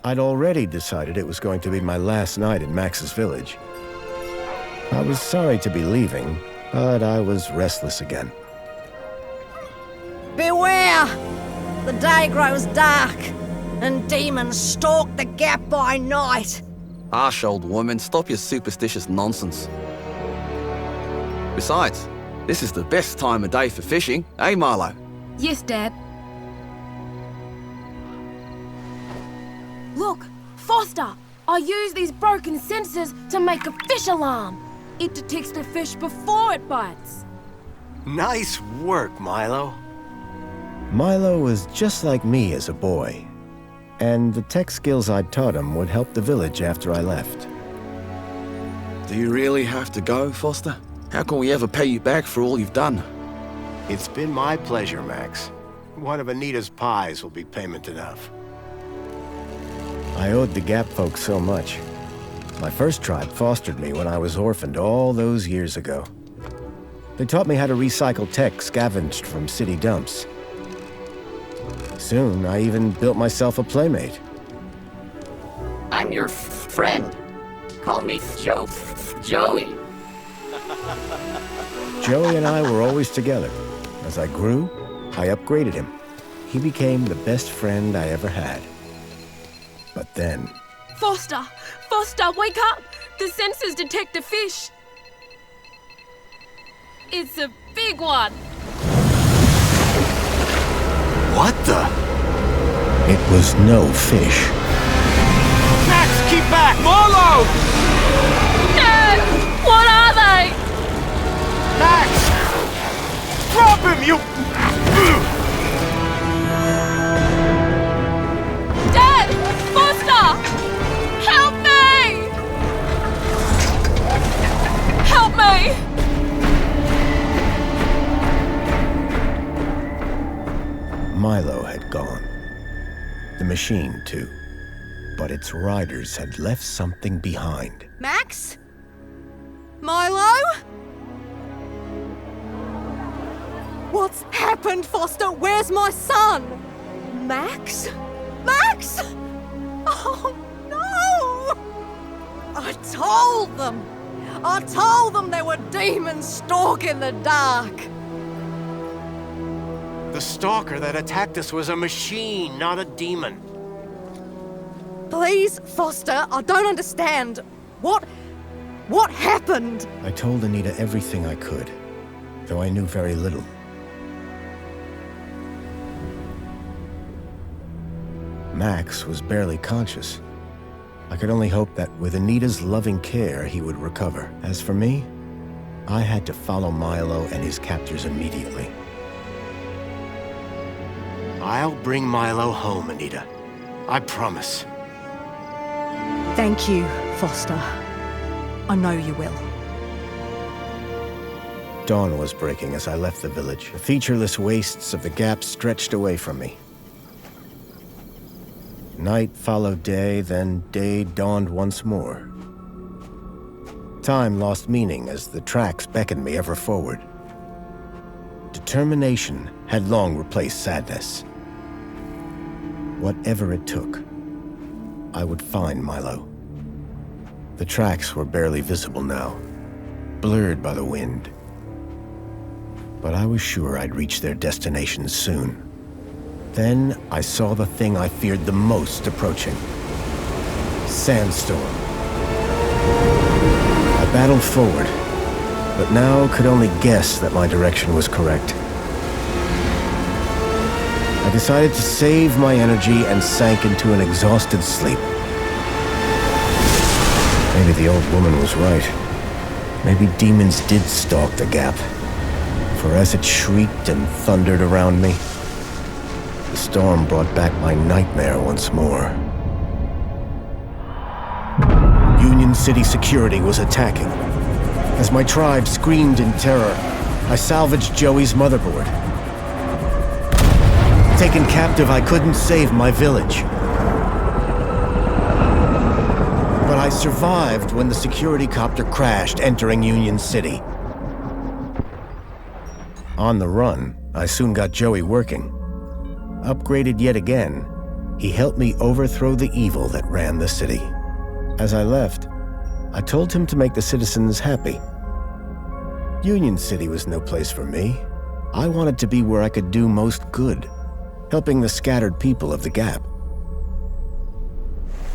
I'd already decided it was going to be my last night in Max's village. I was sorry to be leaving, but I was restless again. Beware! The day grows dark, and demons stalk the gap by night. Harsh old woman, stop your superstitious nonsense. Besides, this is the best time of day for fishing, eh, Milo? Yes, Dad. Look, Foster! I use these broken sensors to make a fish alarm. It detects the fish before it bites. Nice work, Milo. Milo was just like me as a boy, and the tech skills I'd taught him would help the village after I left. Do you really have to go, Foster? How can we ever pay you back for all you've done? It's been my pleasure, Max. One of Anita's pies will be payment enough. I owed the Gap folks so much. My first tribe fostered me when I was orphaned all those years ago. They taught me how to recycle tech scavenged from city dumps. Soon, I even built myself a playmate. I'm your friend. Call me Joey. Joey and I were always together. As I grew, I upgraded him. He became the best friend I ever had. But then... Foster! Foster, wake up! The sensors detect a fish. It's a big one. What the? It was no fish. Max, keep back! Milo! Dad! What are they? Max! Drop him, you... Dad! Foster! Help me! Help me! Milo had gone. The machine, too. But its riders had left something behind. Max? Milo? What's happened, Foster? Where's my son? Max? Max? Oh, no! I told them there were demons stalking the dark. The stalker that attacked us was a machine, not a demon. Please, Foster, I don't understand. What happened? I told Anita everything I could, though I knew very little. Max was barely conscious. I could only hope that with Anita's loving care, he would recover. As for me, I had to follow Milo and his captors immediately. I'll bring Milo home, Anita. I promise. Thank you, Foster. I know you will. Dawn was breaking as I left the village. The featureless wastes of the Gap stretched away from me. Night followed day, then day dawned once more. Time lost meaning as the tracks beckoned me ever forward. Determination had long replaced sadness. Whatever it took, I would find Milo. The tracks were barely visible now, blurred by the wind. But I was sure I'd reach their destination soon. Then I saw the thing I feared the most approaching. Sandstorm. I battled forward, but now could only guess that my direction was correct. I decided to save my energy and sank into an exhausted sleep. Maybe the old woman was right. Maybe demons did stalk the Gap. For as it shrieked and thundered around me, the storm brought back my nightmare once more. Union City security was attacking. As my tribe screamed in terror, I salvaged Joey's motherboard. Taken captive, I couldn't save my village. But I survived when the security copter crashed, entering Union City. On the run, I soon got Joey working. Upgraded yet again, He helped me overthrow the evil that ran the city. As I left, I told him to make the citizens happy. Union City was no place for me. I wanted to be where I could do most good, helping the scattered people of the Gap.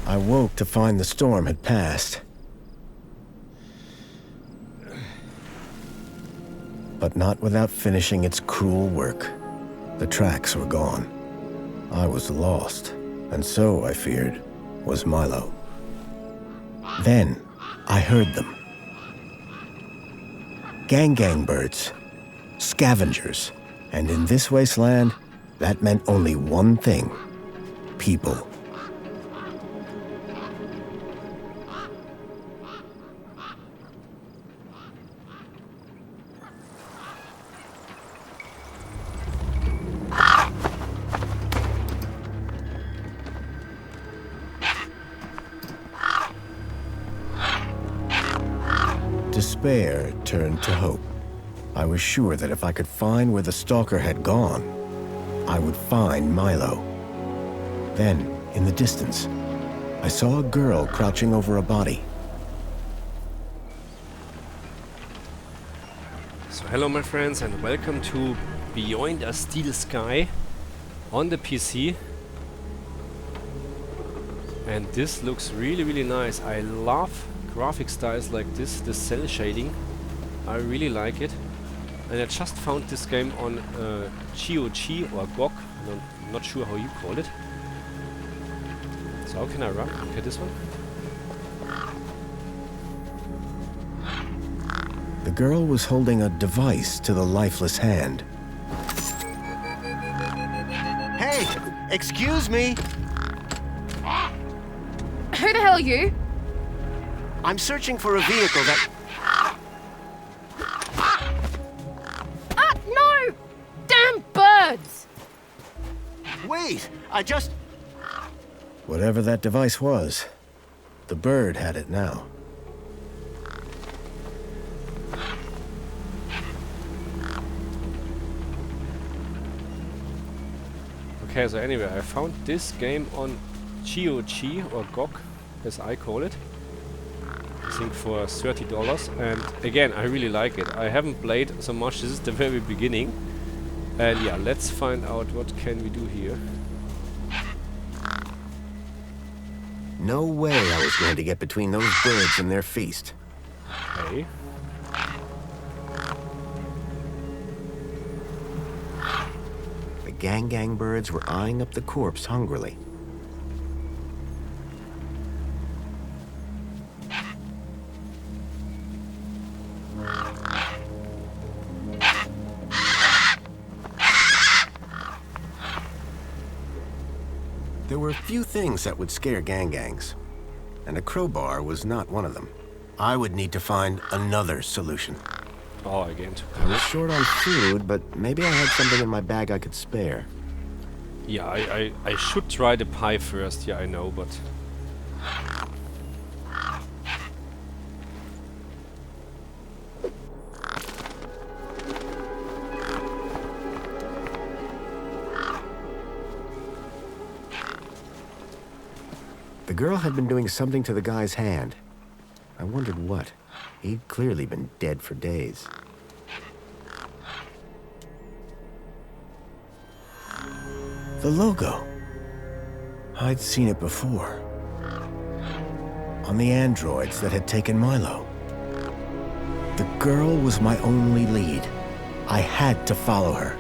I woke to find the storm had passed. But not without finishing its cruel work. The tracks were gone. I was lost, and so, I feared, was Milo. Then, I heard them. Gang birds, scavengers, and in this wasteland, that meant only one thing: people. Despair turned to hope. I was sure that if I could find where the stalker had gone, I would find Milo. Then, in the distance, I saw a girl crouching over a body. So hello my friends and welcome to Beyond a Steel Sky on the PC. And this looks really nice. I love graphic styles like this, the cel shading. I really like it. And I just found this game on GOG or GOG, not sure how you call it. So how can I run? Okay, this one. The girl was holding a device to the lifeless hand. Hey, excuse me. Who the hell are you? I'm searching for a vehicle that... No! Damn birds! Wait, I just... Whatever that device was, the bird had it now. Okay, so anyway, I found this game on GOG or GOG, as I call it. I think for $30, and again, I really like it. I haven't played so much, this is the very beginning. And yeah, let's find out what can we do here. No way I was going to get between those birds and their feast. Okay. The gang birds were eyeing up the corpse hungrily. There were few things that would scare gangs, and a crowbar was not one of them. I would need to find another solution. Oh, again. I was short on food, but maybe I had something in my bag I could spare. Yeah, I should try the pie first, yeah, I know, but... The girl had been doing something to the guy's hand. I wondered what. He'd clearly been dead for days. The logo. I'd seen it before. On the androids that had taken Milo. The girl was my only lead. I had to follow her.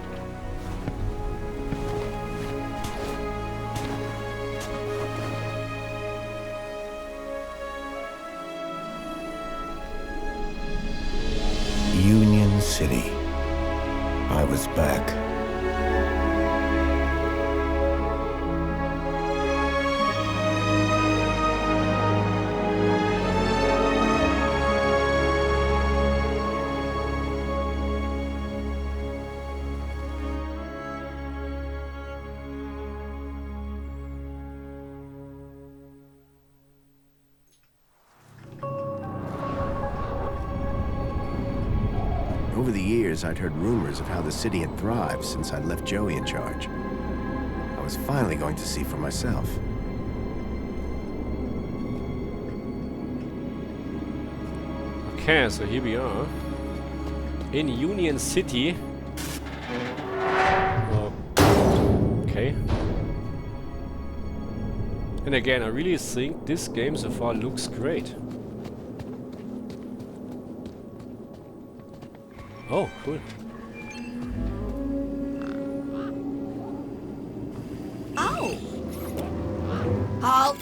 Union City. I was back. Over the years, I'd heard rumors of how the city had thrived since I'd left Joey in charge. I was finally going to see for myself. Okay, so here we are. In Union City. Okay. And again, I really think this game so far looks great. Oh, cool. Oh! Halt!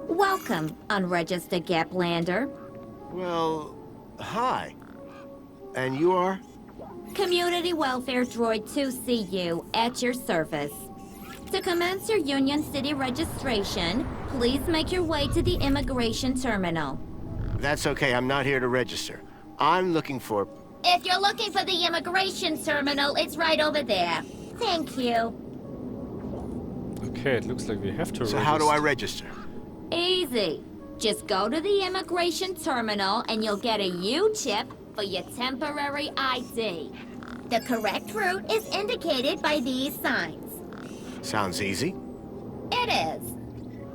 Welcome, unregistered Gaplander. Well, hi. And you are? Community Welfare Droid 2CU at your service. To commence your Union City registration, please make your way to the immigration terminal. That's okay, I'm not here to register. I'm looking for... If you're looking for the immigration terminal, it's right over there. Thank you. Okay, it looks like we have to So how do I register? Easy. Just go to the immigration terminal and you'll get a U-chip for your temporary ID. The correct route is indicated by these signs. Sounds easy. It is.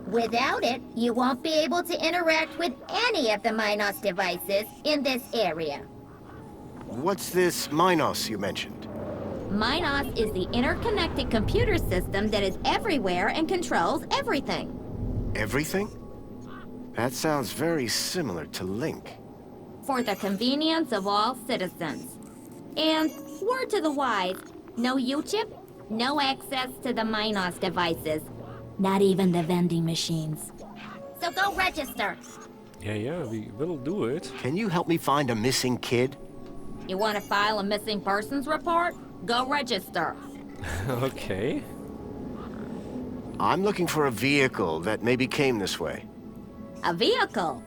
Without it, you won't be able to interact with any of the Minos devices in this area. What's this Minos you mentioned? Minos is the interconnected computer system that is everywhere and controls everything. Everything? That sounds very similar to Link. For the convenience of all citizens. And, word to the wise, no U-chip, no access to the Minos devices. Not even the vending machines. So go register. Yeah, we will do it. Can you help me find a missing kid? You want to file a missing persons report? Go register. Okay. I'm looking for a vehicle that maybe came this way. A vehicle?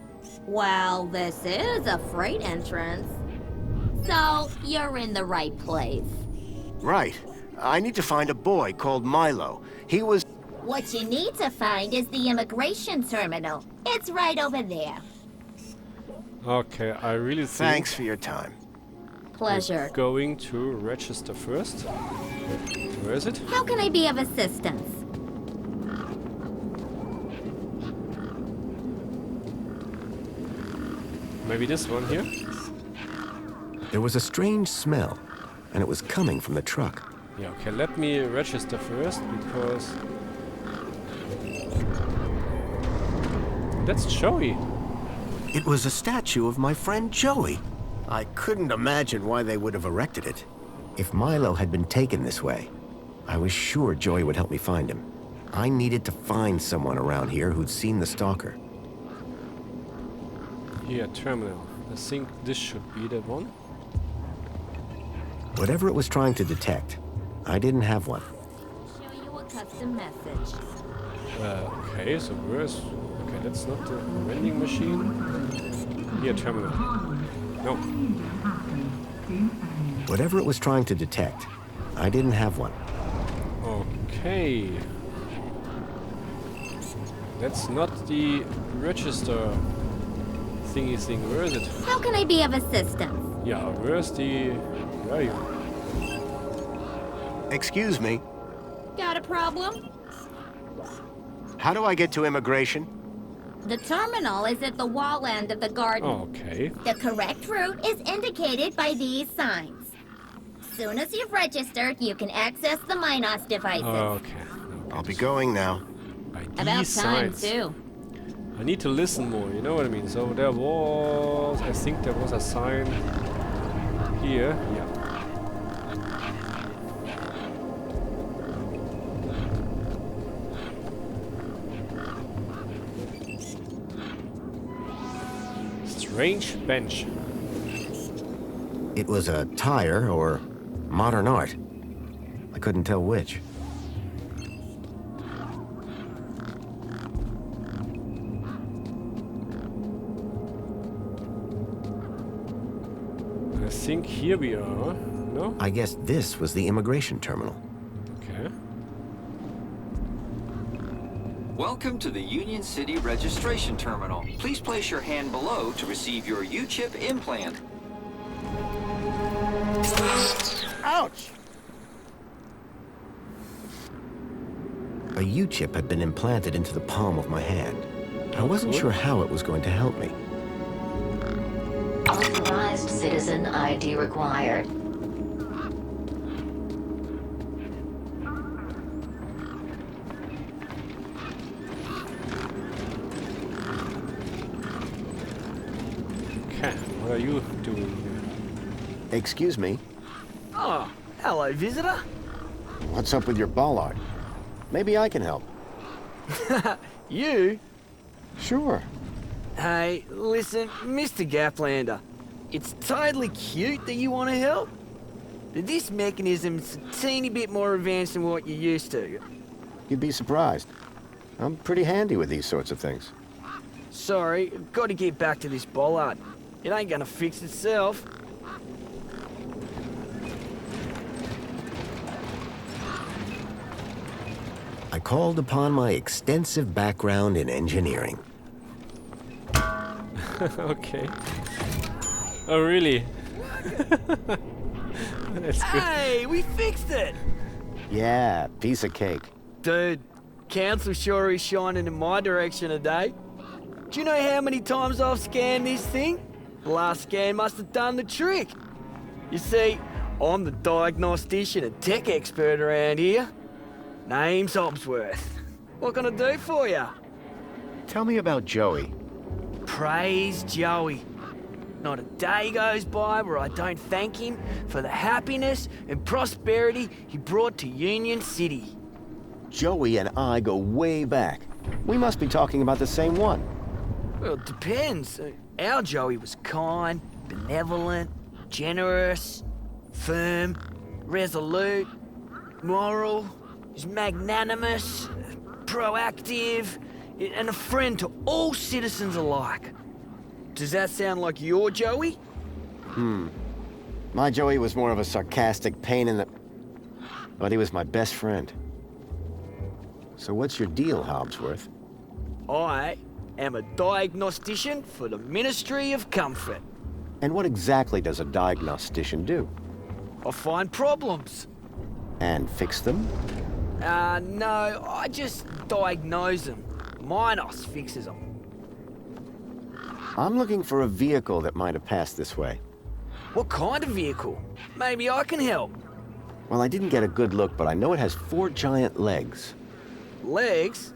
Well, this is a freight entrance. So, you're in the right place. Right. I need to find a boy called Milo. He was... What you need to find is the immigration terminal. It's right over there. Okay, I really think Thanks for your time. Pleasure. going to register first. Where is it? How can I be of assistance? Maybe this one here? There was a strange smell, and it was coming from the truck. Yeah, okay, let me register first, because... That's Joey. It was a statue of my friend Joey. I couldn't imagine why they would have erected it. If Milo had been taken this way, I was sure Joey would help me find him. I needed to find someone around here who'd seen the stalker. Here, terminal. I think this should be the one. Whatever it was trying to detect, I didn't have one. Show you a custom message. Okay, so where's... Okay, that's not the vending machine. Here, terminal. No. Whatever it was trying to detect, I didn't have one. Okay. That's not the register thingy thing. Where is it? How can I be of assistance? Yeah, where's the... Where are you? Excuse me. Got a problem? How do I get to immigration? The terminal is at the wall end of the garden. Okay. The correct route is indicated by these signs. Soon as you've registered, you can access the Minos devices. Okay. I'll be going now. By About these time, signs. too. I need to listen more, you know what I mean? So there was... I think there was a sign here. Yeah. Strange bench. It was a tire or modern art. I couldn't tell which. I think here we are. No? I guess this was the immigration terminal. Okay. Welcome to the Union City Registration Terminal. Please place your hand below to receive your U-chip implant. Ouch! A U-chip had been implanted into the palm of my hand. I wasn't sure how it was going to help me. Authorized citizen ID required. Okay, what are you doing here? Excuse me, Oh, hello, visitor. what's up with your bollard? Maybe I can help. You? Sure. Hey, listen, Mr. Gaplander. It's totally cute that you want to help, but this mechanism's a teeny bit more advanced than what you're used to. You'd be surprised. I'm pretty handy with these sorts of things. Sorry, got to get back to this bollard. It ain't gonna fix itself. I called upon my extensive background in engineering. Okay. Oh, really? That's good. Hey, we fixed it! Yeah, piece of cake. Dude, council sure is shining in my direction today. Do you know how many times I've scanned this thing? The last scan must have done the trick. You see, I'm the diagnostician and tech expert around here. Name's Hobsworth. What can I do for you? Tell me about Joey. Praise Joey. Not a day goes by where I don't thank him for the happiness and prosperity he brought to Union City. Joey and I go way back. We must be talking about the same one. Well, it depends. Our Joey was kind, benevolent, generous, firm, resolute, moral, he's magnanimous, proactive, and a friend to all citizens alike. Does that sound like your Joey? My Joey was more of a sarcastic pain in the... But he was my best friend. So what's your deal, Hobsworth? I am a diagnostician for the Ministry of Comfort. And what exactly does a diagnostician do? I find problems. And fix them? No, I just diagnose them. Minos fixes them. I'm looking for a vehicle that might have passed this way. What kind of vehicle? Maybe I can help. Well, I didn't get a good look, but I know it has 4 giant legs. Legs?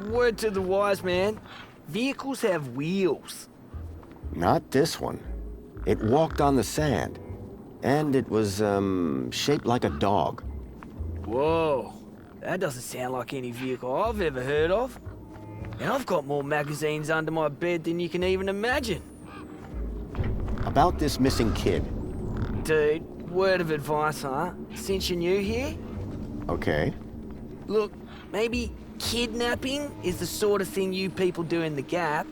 Word to the wise man. Vehicles have wheels. Not this one. It walked on the sand. And it was, shaped like a dog. Whoa. That doesn't sound like any vehicle I've ever heard of. And I've got more magazines under my bed than you can even imagine. About this missing kid. Dude, word of advice, huh? Since you're new here? Okay. Look, maybe kidnapping is the sort of thing you people do in the Gap.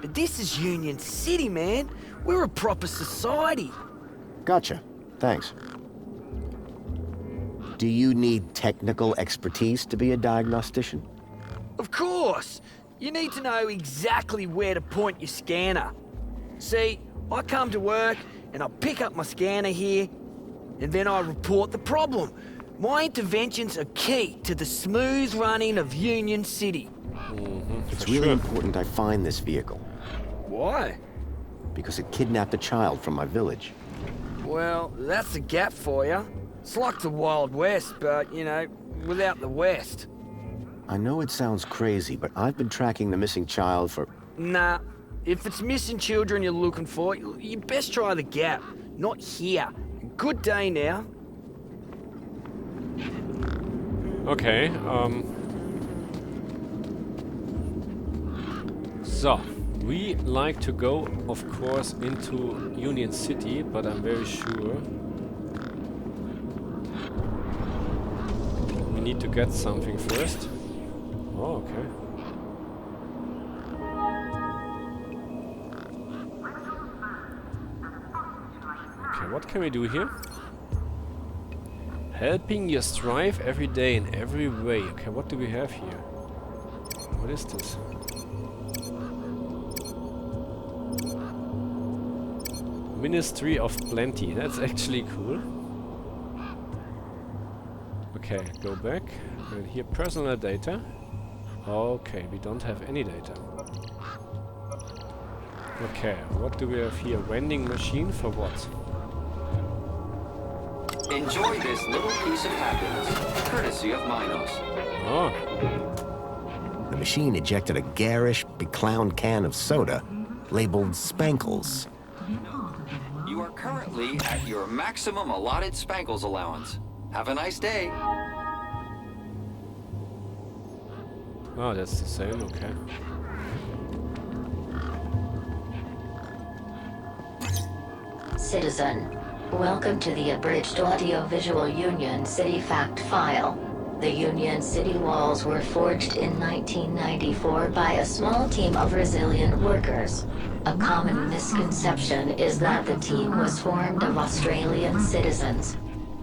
But this is Union City, man. We're a proper society. Gotcha. Thanks. Do you need technical expertise to be a diagnostician? Of course! You need to know exactly where to point your scanner. See, I come to work and I pick up my scanner here, and then I report the problem. My interventions are key to the smooth running of Union City. It's really important I find this vehicle. Why? Because it kidnapped a child from my village. Well, that's the Gap for you. It's like the Wild West, but, you know, without the West. I know it sounds crazy, but I've been tracking the missing child for... Nah, if it's missing children you're looking for, you best try the Gap, not here. Good day now. Okay, so, we like to go, of course, into Union City, but I'm very sure we need to get something first. Oh, okay. Okay, what can we do here? Helping you strive every day in every way. Okay, what do we have here? What is this? Ministry of Plenty. That's actually cool. Okay, go back. And here, personal data. Okay, we don't have any data. Okay, what do we have here? Vending machine for what? Enjoy this little piece of happiness, courtesy of Minos. Oh, The machine ejected a garish, beclowned can of soda labeled Spankles. You are currently at your maximum allotted Spankles allowance. Have a nice day. oh, that's the same, okay. Citizen, welcome to the abridged audio-visual Union City fact file. The Union City walls were forged in 1994 by a small team of resilient workers. A common misconception is that the team was formed of Australian citizens.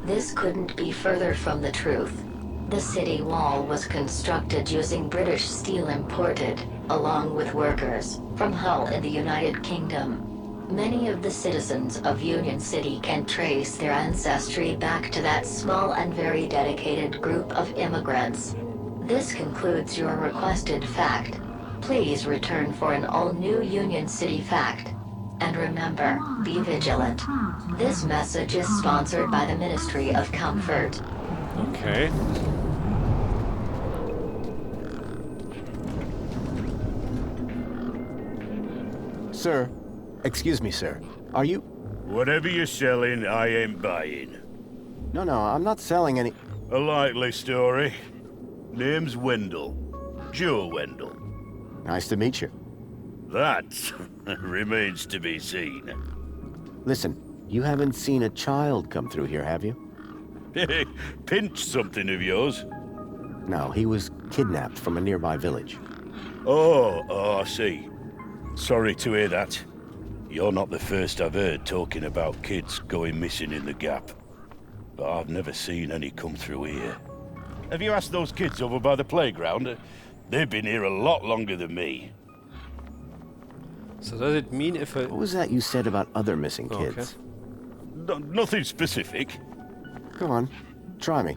This couldn't be further from the truth. The city wall was constructed using British steel imported, along with workers, from Hull in the United Kingdom. Many of the citizens of Union City can trace their ancestry back to that small and very dedicated group of immigrants. This concludes your requested fact. Please return for an all-new Union City fact. And remember, be vigilant. This message is sponsored by the Ministry of Comfort. Okay. Sir, excuse me, sir. Are you... Whatever you're selling, I ain't buying. No, I'm not selling any... A likely story. Name's Wendell. Joe Wendell. Nice to meet you. That remains to be seen. Listen, you haven't seen a child come through here, have you? Pinch something of yours? No, he was kidnapped from a nearby village. Oh, I see. Sorry to hear that. You're not the first I've heard talking about kids going missing in the Gap. But I've never seen any come through here. Have you asked those kids over by the playground? They've been here a lot longer than me. So does it mean if I... What was that you said about other missing kids? Nothing specific. Go on, try me.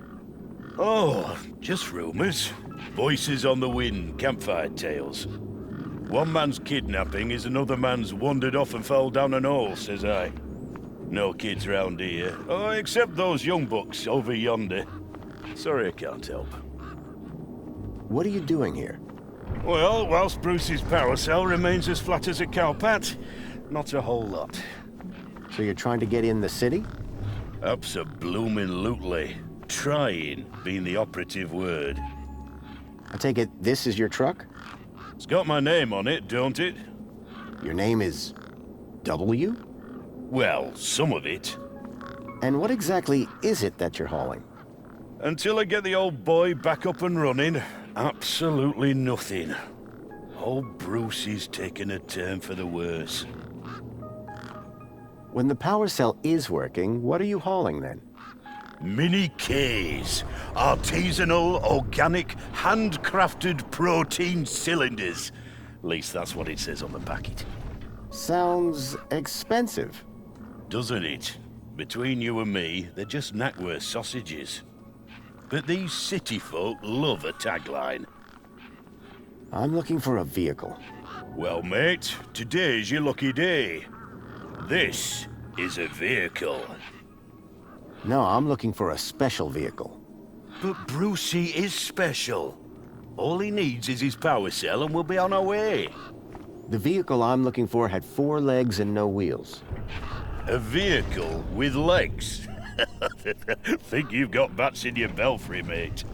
Oh, just rumors. Voices on the wind, campfire tales. One man's kidnapping is another man's wandered off and fell down an hole, says I. No kids round here. Oh, except those young bucks over yonder. Sorry I can't help. What are you doing here? Well, whilst Bruce's power cell remains as flat as a cowpat, not a whole lot. So you're trying to get in the city? Abso-bloomin' Trying being the operative word. I take it this is your truck? It's got my name on it, don't it? Your name is... W? Well, some of it. And what exactly is it that you're hauling? Until I get the old boy back up and running, absolutely nothing. Old Bruce is taking a turn for the worse. When the power cell is working, what are you hauling then? Mini Ks. Artisanal, organic, handcrafted protein cylinders. At least that's what it says on the packet. Sounds expensive. Doesn't it? Between you and me, they're just knackwurst sausages. But these city folk love a tagline. I'm looking for a vehicle. Well, mate, today's your lucky day. This is a vehicle. No, I'm looking for a special vehicle. But Brucey is special. All he needs is his power cell and we'll be on our way. The vehicle I'm looking for had 4 legs and no wheels. A vehicle with legs? Think you've got bats in your belfry, mate.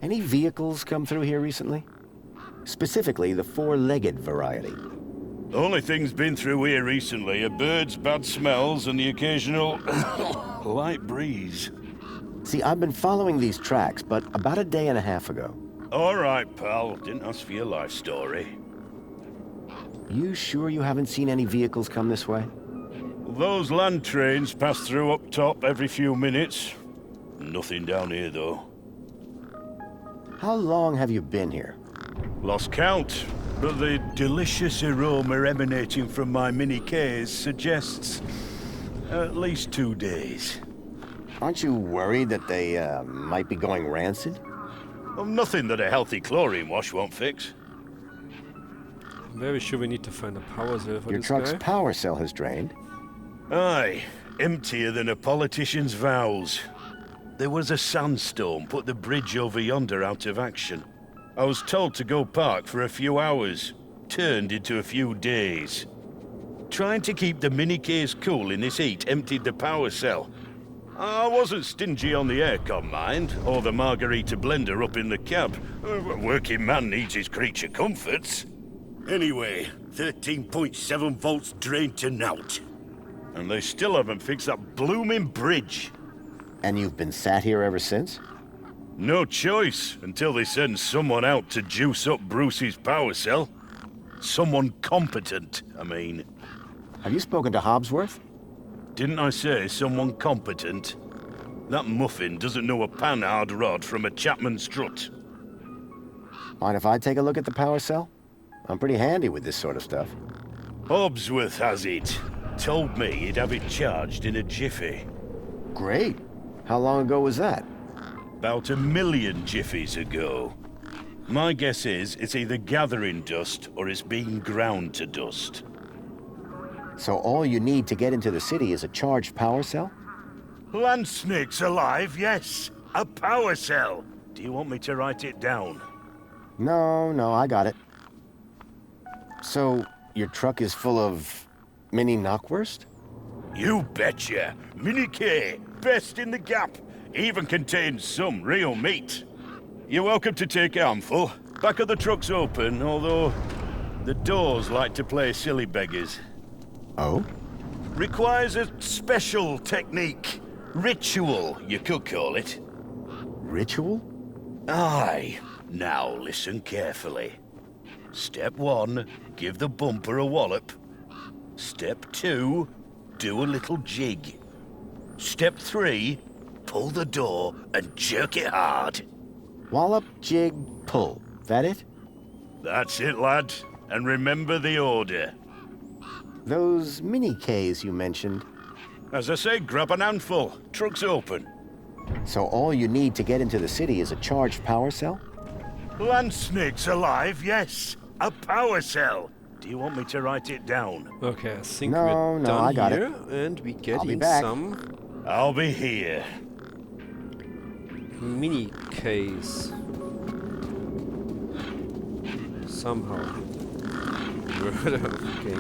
Any vehicles come through here recently? Specifically, the 4-legged variety. The only thing's been through here recently are birds, bad smells, and the occasional light breeze. See, I've been following these tracks, but about a day and a half ago. All right, pal. Didn't ask for your life story. You sure you haven't seen any vehicles come this way? Those land trains pass through up top every few minutes. Nothing down here, though. How long have you been here? Lost count, but the delicious aroma emanating from my mini Ks suggests at least 2 days. Aren't you worried that they might be going rancid? Well, nothing that a healthy chlorine wash won't fix. I'm very sure we need to find a power cell for Your this truck's guy. power cell has drained. Aye, emptier than a politician's vows. There was a sandstorm put the bridge over yonder out of action. I was told to go park for a few hours. Turned into a few days. Trying to keep the mini case cool in this heat emptied the power cell. I wasn't stingy on the aircon, mind, or the margarita blender up in the cab. A working man needs his creature comforts. Anyway, 13.7 volts drained to naught. And they still haven't fixed that blooming bridge. And you've been sat here ever since? No choice, until they send someone out to juice up Bruce's power cell. Someone competent, I mean. Have you spoken to Hobsworth? Didn't I say someone competent? That muffin doesn't know a panhard rod from a Chapman strut. Mind if I take a look at the power cell? I'm pretty handy with this sort of stuff. Hobsworth has it. Told me he'd have it charged in a jiffy. Great. How long ago was that? About 1 million jiffies ago. My guess is it's either gathering dust or it's being ground to dust. So all you need to get into the city is a charged power cell? Land snakes alive, yes. A power cell. Do you want me to write it down? No, I got it. So, your truck is full of mini knockwurst? You betcha. Mini K, best in the gap. Even contains some real meat. You're welcome to take a handful. Back of the truck's open, although the doors like to play silly beggars. Oh? Requires a special technique. Ritual, you could call it. Ritual? Aye. Now listen carefully. Step 1, give the bumper a wallop. Step 2, do a little jig. Step 3, pull the door and jerk it hard. Wallop, jig, pull. That it? That's it, lad. And remember the order. Those mini Ks you mentioned. As I say, grab an handful. Truck's open. So all you need to get into the city is a charged power cell? Land snakes alive, yes. A power cell. Do you want me to write it down? Okay, I think No, we're no, done I got here, it. and we get I'll be in back. some I'll be here. mini case. Somehow. Okay.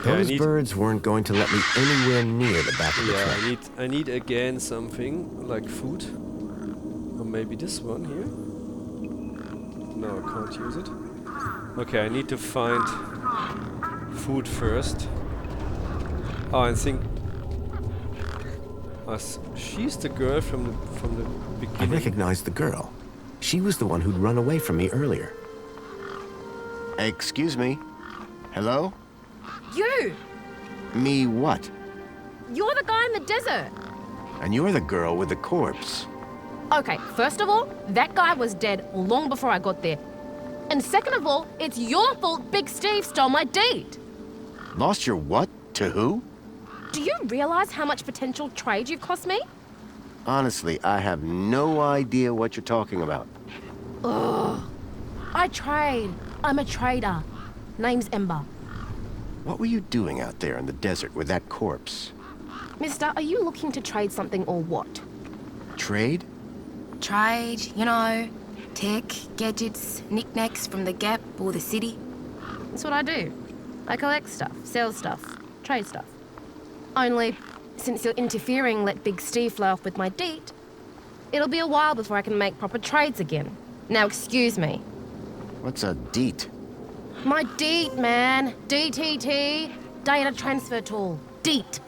Those birds weren't going to let me anywhere near the back of the truck. Yeah, I need again something like food. Or maybe this one here. No, I can't use it. Okay, I need to find food first. Oh, I think she's the girl from the I beginning. recognized the girl. She was the one who'd run away from me earlier. Excuse me. Hello? You! Me what? You're the guy in the desert! And you're the girl with the corpse. Okay, first of all, that guy was dead long before I got there. And second of all, it's your fault Big Steve stole my deed. Lost your what? To who? Do you realize how much potential trade you've cost me? Honestly, I have no idea what you're talking about. Ugh. I trade. I'm a trader. Name's Ember. What were you doing out there in the desert with that corpse? Mister, are you looking to trade something or what? Trade? Trade, you know, tech, gadgets, knickknacks from the Gap or the city. That's what I do. I collect stuff, sell stuff, trade stuff. Only, since you're interfering, let Big Steve fly off with my deed, it'll be a while before I can make proper trades again. Now excuse me. What's a deet? My deed, man. DTT. Data transfer tool. Deet.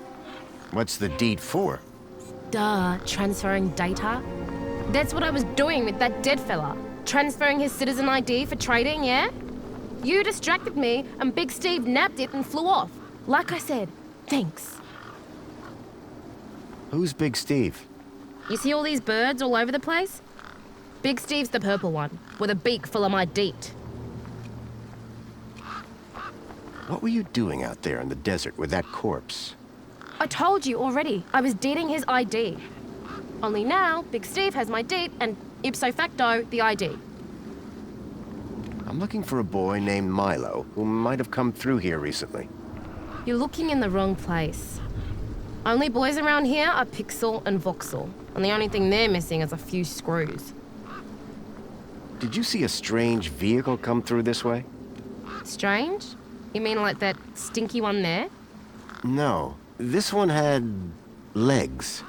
What's the deed for? Duh, transferring data. That's what I was doing with that dead fella. Transferring his citizen ID for trading, yeah? You distracted me, and Big Steve nabbed it and flew off. Like I said, thanks. Who's Big Steve? You see all these birds all over the place? Big Steve's the purple one, with a beak full of my deet. What were you doing out there in the desert with that corpse? I told you already, I was dating his ID. Only now, Big Steve has my date and ipso facto, the ID. I'm looking for a boy named Milo who might have come through here recently. You're looking in the wrong place. Only boys around here are Pixel and Voxel, and the only thing they're missing is a few screws. Did you see a strange vehicle come through this way? Strange? You mean like that stinky one there? No. This one had legs.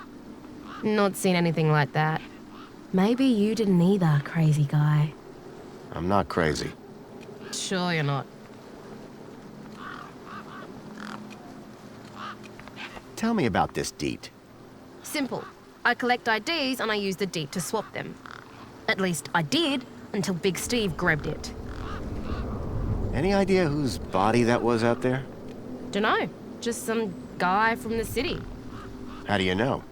Not seen anything like that. Maybe you didn't either, crazy guy. I'm not crazy. Sure you're not. Tell me about this deet. Simple. I collect IDs and I use the deet to swap them. At least I did, until Big Steve grabbed it. Any idea whose body that was out there? Dunno. Just some guy from the city. How do you know?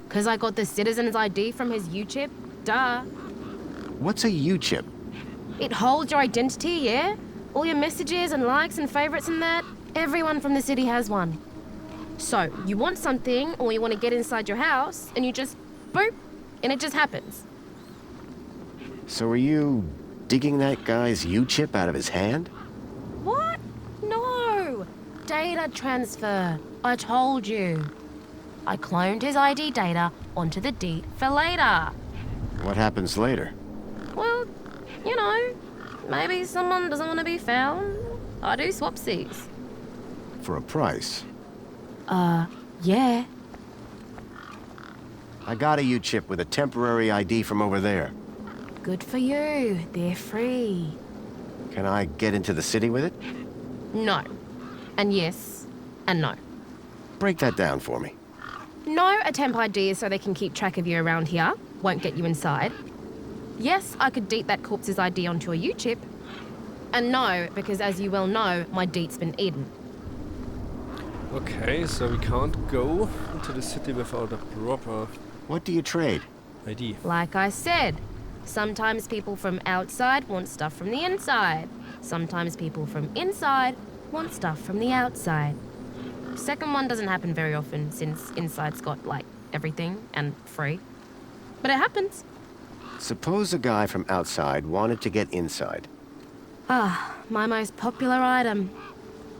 'Cause I got the citizen's ID from his U-chip. Duh. What's a U-chip? It holds your identity, yeah? All your messages and likes and favorites and that. Everyone from the city has one. So, you want something or you want to get inside your house and you just boop, and it just happens. So are you digging that guy's U-chip out of his hand? What? No! Data transfer. I told you. I cloned his ID data onto the deet for later. What happens later? Well, you know, maybe someone doesn't want to be found. I do swapsies. For a price? Yeah. I got a U-chip with a temporary ID from over there. Good for you. They're free. Can I get into the city with it? No. And yes. And no. Break that down for me. No, a temp ID is so they can keep track of you around here. Won't get you inside. Yes, I could deet that corpse's ID onto a U-chip. And no, because as you well know, my deet's been eaten. Okay, so we can't go into the city without a proper What do you trade? ID. Like I said, sometimes people from outside want stuff from the inside. Sometimes people from inside want stuff from the outside. Second one doesn't happen very often since inside's got, like, everything and free. But it happens. Suppose a guy from outside wanted to get inside. Ah, my most popular item.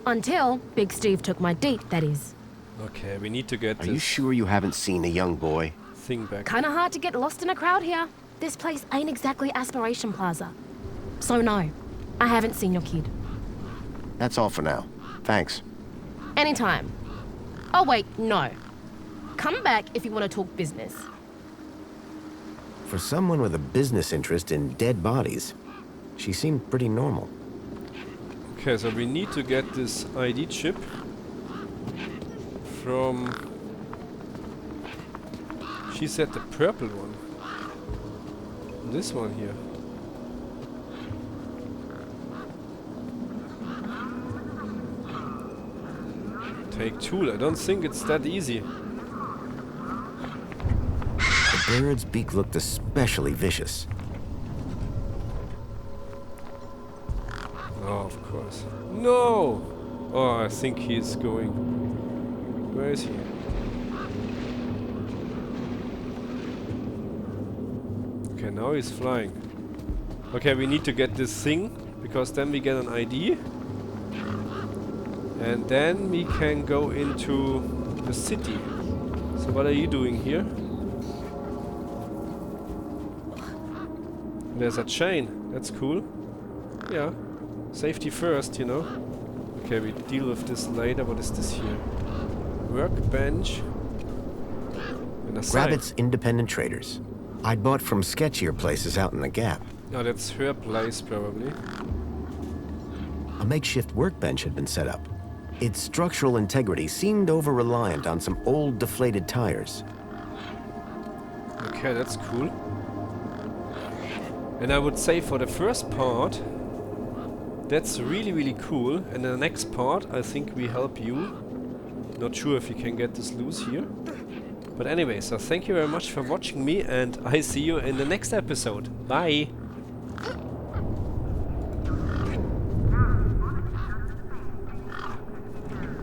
Until Big Steve took my deet, that is. Okay, we need to get Are you this sure you haven't seen a young boy? thing back. Kinda hard to get lost in a crowd here. This place ain't exactly Aspiration Plaza. So no, I haven't seen your kid. That's all for now. Thanks. Anytime. Oh wait, no. Come back if you want to talk business. For someone with a business interest in dead bodies, she seemed pretty normal. Okay, so we need to get this ID chip from... She said the purple one. This one here. Take tool. I don't think it's that easy. The bird's beak looked especially vicious. Oh, of course. No! Oh, I think he's going. Where is he? Okay, now he's flying. Okay, we need to get this thing, because then we get an ID. And then we can go into the city. So what are you doing here? There's a chain. That's cool. Yeah. Safety first, you know. Okay, we deal with this later. What is this here? Workbench. And a sign. Rabbit's Independent Traders. I'd bought from sketchier places out in the Gap. Oh, that's her place, probably. A makeshift workbench had been set up. Its structural integrity seemed over-reliant on some old deflated tires. Okay, that's cool. And I would say for the first part, that's really, really cool. And the next part, I think we help you. Not sure if you can get this loose here. But anyway, so thank you very much for watching me, and I see you in the next episode. Bye!